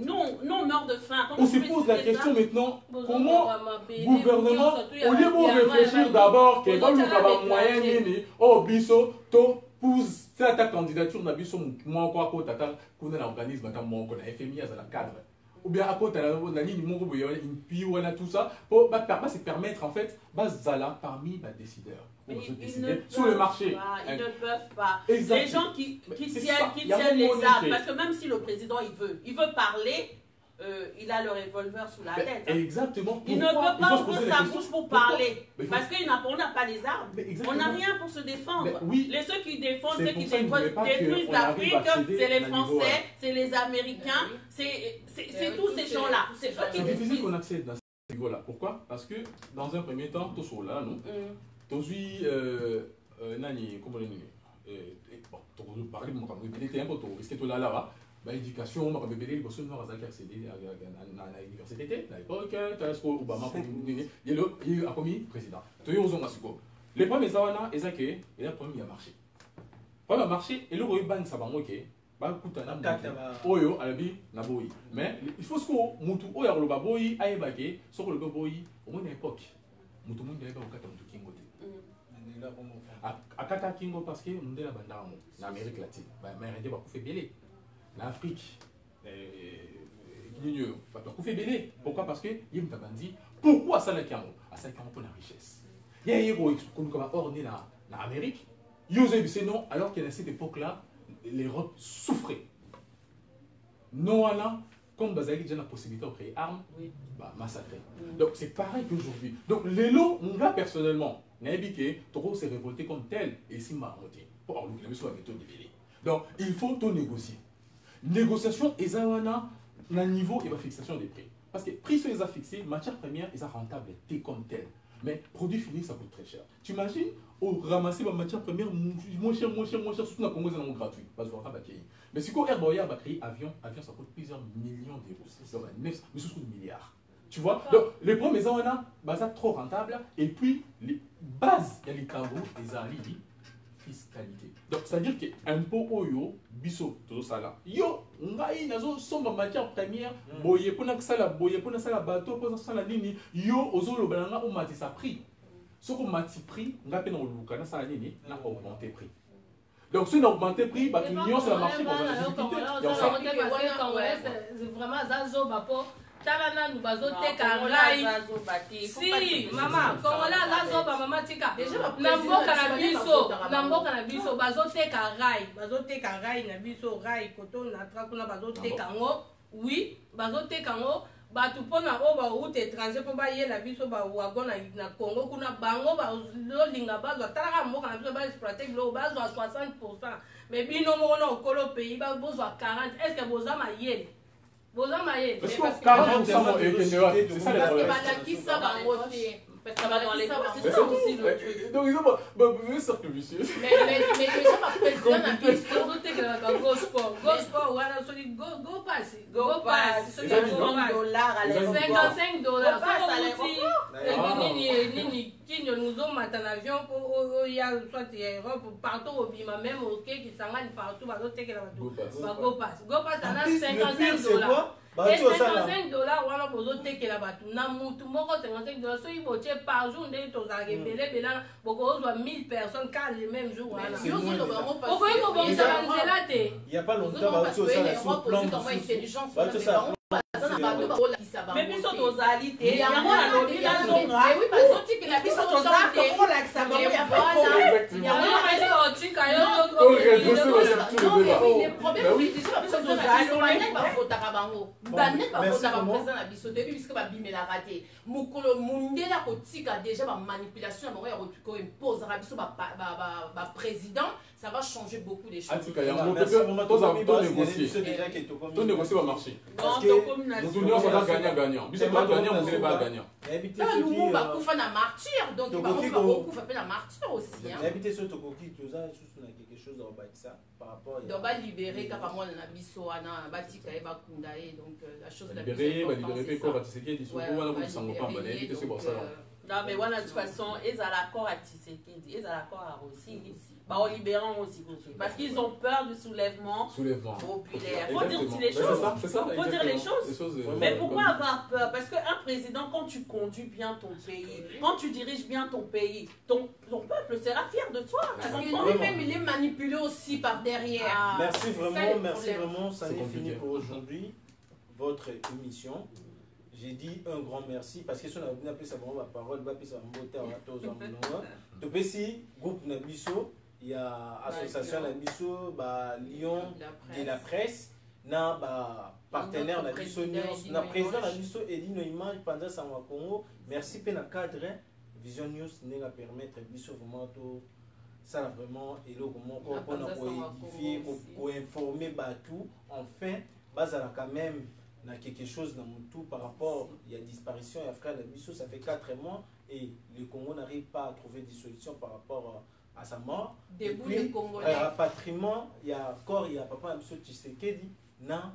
non, meurt de faim. On se pose la question maintenant, comment le gouvernement, au lieu de réfléchir d'abord qu'il y a un moyen, oh, biso, to, pousse ta candidature, na biso, moi, quoi, qu'on a l'organisme, qu'on a FMI, à la cadre. Ou bien à côté de la ligne, tout ça, pour se permettre en fait, parmi les décideurs. Sur le marché. Ils ne peuvent pas. Exactement. Les gens qui tiennent les armes, parce que même si le président il veut parler, il a le revolver sous la tête. Exactement. Il ne peut pas ouvrir sa bouche pour parler. Parce qu'on n'a pas les armes. On n'a rien pour se défendre. Les ceux qui défendent, ceux qui détruisent l'Afrique, c'est les Français, c'est les Américains, c'est tous ces gens-là. C'est difficile qu'on accède à ce niveau-là. Pourquoi? Parce que dans un premier temps, tout sur là, non? Tozui, nani, comment on dit? Bon, tu parles de mon camarade, il était un peu tôt. Est-ce que tu l'as là? L'éducation, on va bébé, parce que nous avons accédé à l'université, à l'époque, Obama, il a commis président. Les premiers zawana, ils ont que il a promis à marcher. Pas à marcher, et le ban ça va moquer. Oyo, alabi, naboyi. Mais il faut ce qu'on mutu oyo le baboyi, aïbake, sur le baboyi, au moins à l'époque, mutu monde aïba au kata mutu kingote. À kata kingo parce que nous avons en Amérique latine, mais on va faire belé. L'Afrique, l'Union, fait belé. Pourquoi? Parce que il y a un bandi. Pourquoi ça la camo? À ça pour la richesse. Il y a un héros qui va orner l'Amérique. Il y a non, alors qu'à cette époque-là, l'Europe souffrait. Non, là, comme Bazali déjà la possibilité de créer armes, massacrer. Donc c'est pareil qu'aujourd'hui. Donc les lots, moi personnellement, Naïbike, Toro s'est révolté comme tel et si m'a monté. Pour avoir le méthode de belé. Donc il faut tout négocier. Négociation, et ça, on a niveau et la fixation des prix. Parce que prix, ils ont fixé, matière première, ils sont rentables, t'es comme tel. Mais produit fini, ça coûte très cher. Tu imagines, ramasser ma matière première, moins cher, surtout dans le Congo, c'est gratuit. Mais si on a créé avion, ça coûte plusieurs millions d'euros. Mais surtout des milliards. Tu vois? Donc, les premiers ans, on a trop rentable. Et puis, les bases, il y a les tambours, les alibis. Fiscalité. Donc, c'est-à-dire qu'impôt oyo, biso, tout ça là. Yo, ngai nazo somba matière première, boye pour na sala bateau, pour ça la ligne. Yo, ozo le balanga o mati sa prix. Ce qu'on mati prix, nga pe na luka na sala ligne, na augmenter prix. Donc, si on augmente prix, bah l'union c'est le marché pour la difficulté. C'est vraiment ça zo bapo. Talana nous bazo teka rai. Si mama kongola lazo ba mama tika. Na mboka na biso bazo teka rai na biso rai koto na tra kuna bazo teka ngo. Oui, bazo teka ngo bato mpona oyo baroute étranger mpo bayela biso bawagon na congo kuna bango bazolinga bazwa talaka mboka na biso baexploite biloko bazwa 60%, mais bino moko na okolo pays bozwa 40. Est ce que boza mayele boza mayele parce que 40% c'est ça le problème. balakisa bango te. Parce que ça va dans les poches, c'est ça aussi le truc. Donc ils ont cercle vicieux. Mais déjà ma président na biso ozotekelaka go sport wana soki go pass soki $50 à l'aéroport. $55 nini kinyo nuzomata na avion mpo oya soit Europe partout obima même okekisangani partout bazotekela bato go pass ana $55. Et $55 wana bozotekela bato na mutu moko $55 soki botie par jour ndenge tozalaka ebele belana bokozwa 1000 personnes car le même jour wana okoki kobongisaka nzela te. Il n'y a pas longtemps bato osala sur plan bato osala Mais biso tozali te yango nalobi nazonga bazotikela biso tozala tokolakisa bango ya otika bafotaka bango banet bafotaka président na biso depuis biske babimelaka te mokolo mondele akotika déjà bamanipulation ya bango ya koimposaka biso baprésident. Ça va changer beaucoup les choses. Tout négocier va marcher. Nous unions sont gagnant-gagnant. Bis pas gagnant, vous n'allez pas gagnant. Nous, on na martyr, donc on va faire martyr aussi. Habiter sur Tokoki, tout ça, quelque chose à ça par rapport. Donc va libérer car moi on a biso ana batika e bakundae donc la chose la plus libérer quoi Tshisekedi dit souvent là vous s'en pas mal éviter ce ça. Non mais voilà de toute façon ils ont l'accord à Tshisekedi, ils ont l'accord à Rossi. Bah, en libérant aussi parce qu'ils ont peur du soulèvement populaire. Il faut dire les choses. Faut dire les choses. Mais pourquoi avoir peur? Parce qu'un président, quand tu conduis bien ton pays, quand tu diriges bien ton pays, ton peuple sera fier de toi. Parce que lui-même, il est manipulé aussi par derrière. Merci vraiment. Ça n'est fini pour aujourd'hui. Votre émission. J'ai dit un grand merci parce que si on a bien appelé ça vraiment la parole, on va appeler ça un beau terme à tous en monde. Donc ici, groupe Nabiso. Il y a association Nabiso, Lyon de la presse, na partenaire Nabiso News, na président Nabiso Edino Image pendant ça au Congo. Merci pour le cadre Vision News nous va permettre Nabiso vraiment tout ça vraiment et le comment pour édifier, pour informer tout. Enfin, bazala quand même na quelque chose dans mon tout par rapport il y a disparition et frère Nabiso ça fait 4 mois et le Congo n'arrive pas à trouver des solutions par rapport à sa mort. Debout les Congolais. Rapatriement, il y a encore, il y a papa M. Tshisekedi, na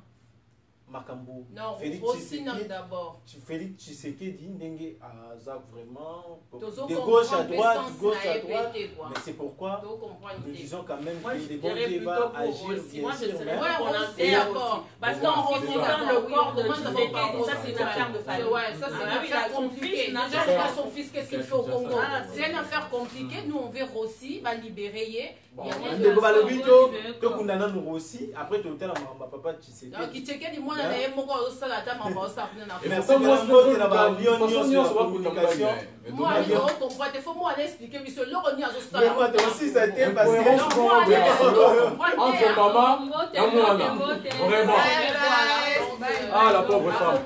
Makambo. Non, aussi non d'abord. Félix Tshisekedi, Ndenge à Zak vraiment, de gauche à droite, mais c'est pourquoi nous disons quand même que les bons débats agir. Moi je serais volontaire parce qu'on représente le corps de Tshisekedi, ça c'est une affaire de famille. Ouais, ça c'est une affaire compliquée. Déjà, il a son fils, qu'est-ce qu'il fait au Congo? C'est une affaire compliquée, nous on veut aussi libérer. Aussi, après tout le temps, ma papa Tshisekedi. Merci moi, il faut moi aller expliquer, mais ce l'on y a aussi ça t'aime parce que entre maman et moi, vraiment. Ah, la pauvre femme.